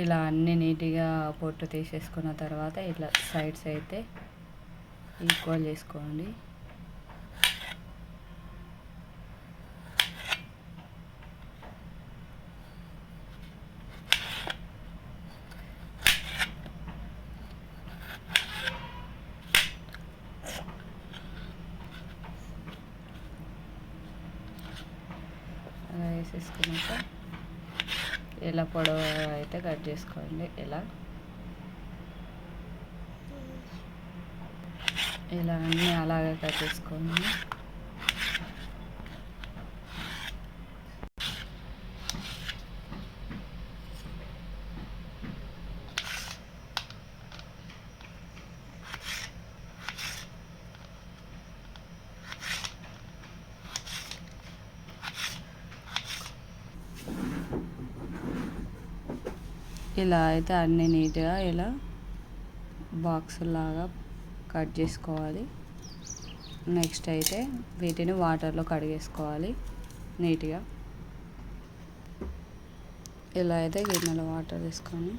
ఇలా అన్నీ నీట్గా పొట్టు తీసేసుకున్న తర్వాత ఇట్లా సైడ్స్ అయితే ఈక్వల్ చేసుకోండి. అలా వేసేసుకున్నాక ఇలా పొడవు అయితే కట్ చేసుకోండి. ఇలా అన్నీ అలాగే కట్ చేసుకోండి. ఇలా అయితే అన్నీ నీట్గా ఇలా బాక్స్ లాగా కట్ చేసుకోవాలి. నెక్స్ట్ అయితే వీటిని వాటర్లో కడిగేసుకోవాలి నీట్గా. ఇలా అయితే గిన్నెలో వాటర్ తీసుకొని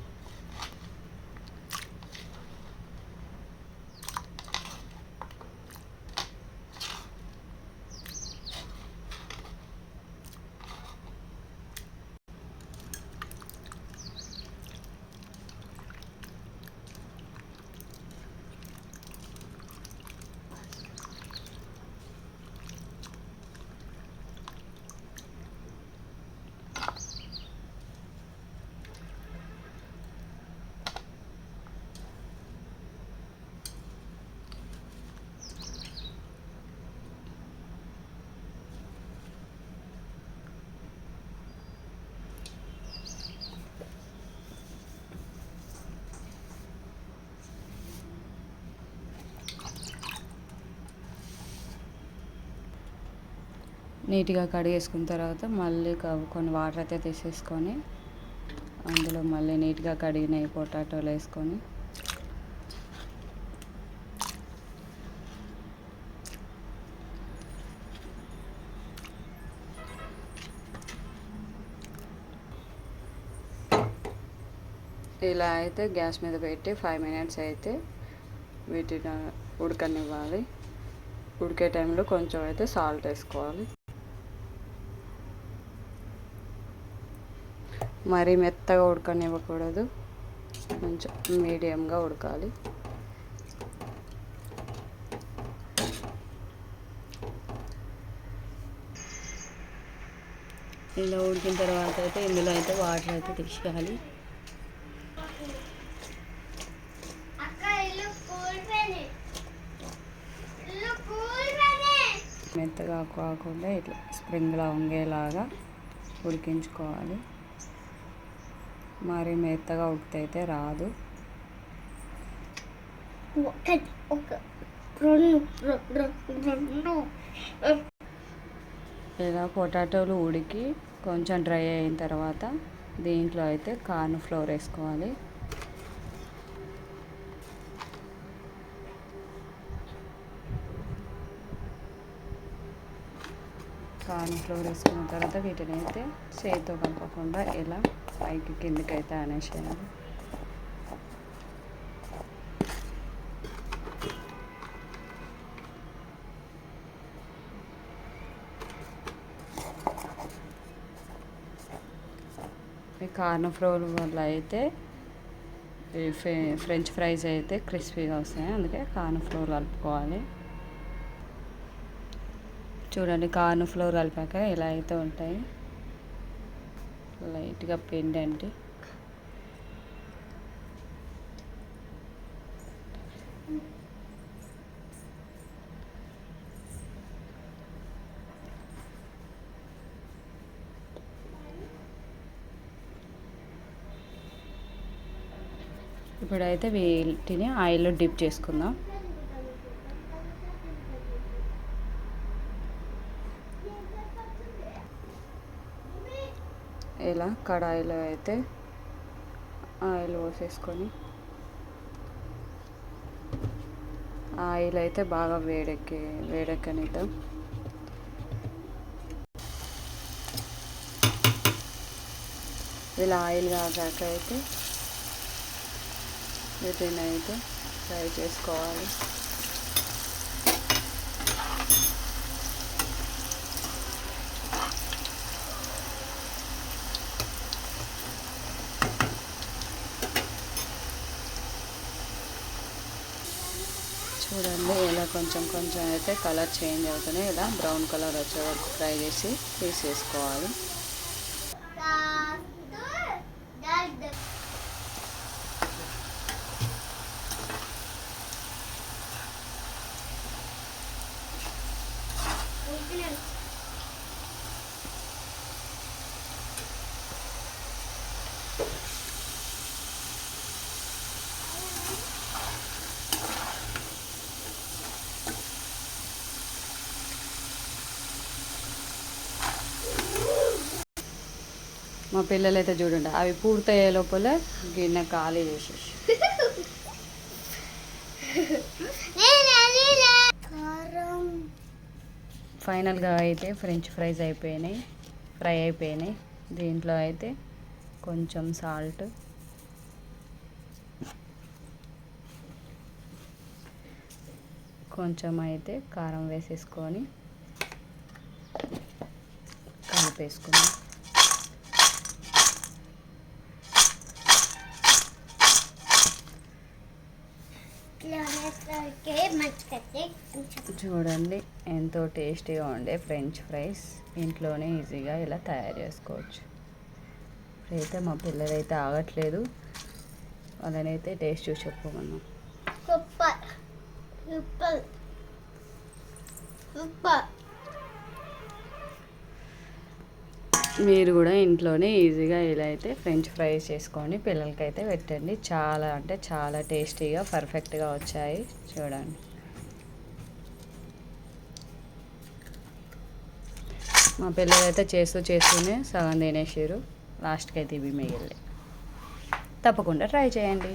నీట్గా కడిగేసుకున్న తర్వాత మళ్ళీ కొన్ని వాటర్ అయితే తీసేసుకొని అందులో మళ్ళీ నీట్గా కడిగిన పొటాటోలు వేసుకొని ఇలా అయితే గ్యాస్ మీద పెట్టి 5 minutes అయితే వీటిని ఉడకనివ్వాలి. ఉడికే టైంలో కొంచెం అయితే సాల్ట్ వేసుకోవాలి. మరీ మెత్తగా ఉడకనివ్వకూడదు, కొంచెం మీడియంగా ఉడకాలి. ఇలా ఉడికిన తర్వాత అయితే ఇందులో అయితే వాటర్ అయితే తీసేయాలి. మెత్తగా కాకుండా ఇట్లా స్ప్రింగ్లా వంగేలాగా ఉడికించుకోవాలి. మరి మెత్తగా ఉడికితే అయితే రాదు. ఇలా పొటాటోలు ఉడికి కొంచెం డ్రై అయిన తర్వాత దీంట్లో అయితే కార్న్ ఫ్లోర్ వేసుకోవాలి. కార్న్ ఫ్లోర్ వేసుకున్న తర్వాత వీటిని అయితే చేతితో కలపకుండా ఇలా పైకి కిందికి అయితే అనేసేయాలి. ఈ కార్న్ ఫ్లోర్ వల్ల అయితే ఫ్రెంచ్ ఫ్రైస్ అయితే క్రిస్పీగా వస్తాయి. అందుకే కార్న్ ఫ్లోర్ కలుపుకోవాలి. చూడండి, కార్న్ ఫ్లోర్ కలిపాక ఇలా అయితే ఉంటాయి. లైట్గా పిండండి. ఇప్పుడైతే వీటిని ఆయిల్లో డిప్ చేసుకుందాం. ఇలా కడాయిలో అయితే ఆయిల్ పోసేసుకొని ఆయిల్ అయితే బాగా వేడెక్కనిద్దాం. ఇలా ఆయిల్ కాగాక అయితే వీటిని అయితే ఫ్రై చేసుకోవాలి. చూడండి ఇలా కొంచెం కొంచెం అయితే కలర్ చేంజ్ అవుతూనే ఇలా బ్రౌన్ కలర్ వచ్చే వరకు ఫ్రై చేసి తీసేసుకోవాలి. మా పిల్లలు అయితే చూడండి అవి పూర్తయ్యే లోపల గిన్నె ఖాళీ చేసేసి ఫైనల్గా అయితే ఫ్రెంచ్ ఫ్రైస్ ఫ్రై అయిపోయినాయి. దీంట్లో అయితే కొంచెం సాల్ట్, కొంచెం అయితే కారం వేసేసుకొని కలిపేసుకున్నాం. చూడండి ఎంతో టేస్టీగా ఉండే ఫ్రెంచ్ ఫ్రైస్ ఇంట్లోనే ఈజీగా ఇలా తయారు చేసుకోవచ్చు. ఇప్పుడైతే మా పిల్లలైతే ఆగట్లేదు, వాళ్ళనైతే టేస్ట్ చూసి చెప్పుకున్నాం. మీరు కూడా ఇంట్లోనే ఈజీగా ఇలా అయితే ఫ్రెంచ్ ఫ్రైస్ చేసుకొని పిల్లలకైతే పెట్టండి. చాలా అంటే చాలా టేస్టీగా పర్ఫెక్ట్గా వచ్చాయి. చూడండి మా పిల్లలు అయితే చేస్తూనే సగం తినేసారు. లాస్ట్కి అయితే ఇవి మిగిలి. తప్పకుండా ట్రై చేయండి.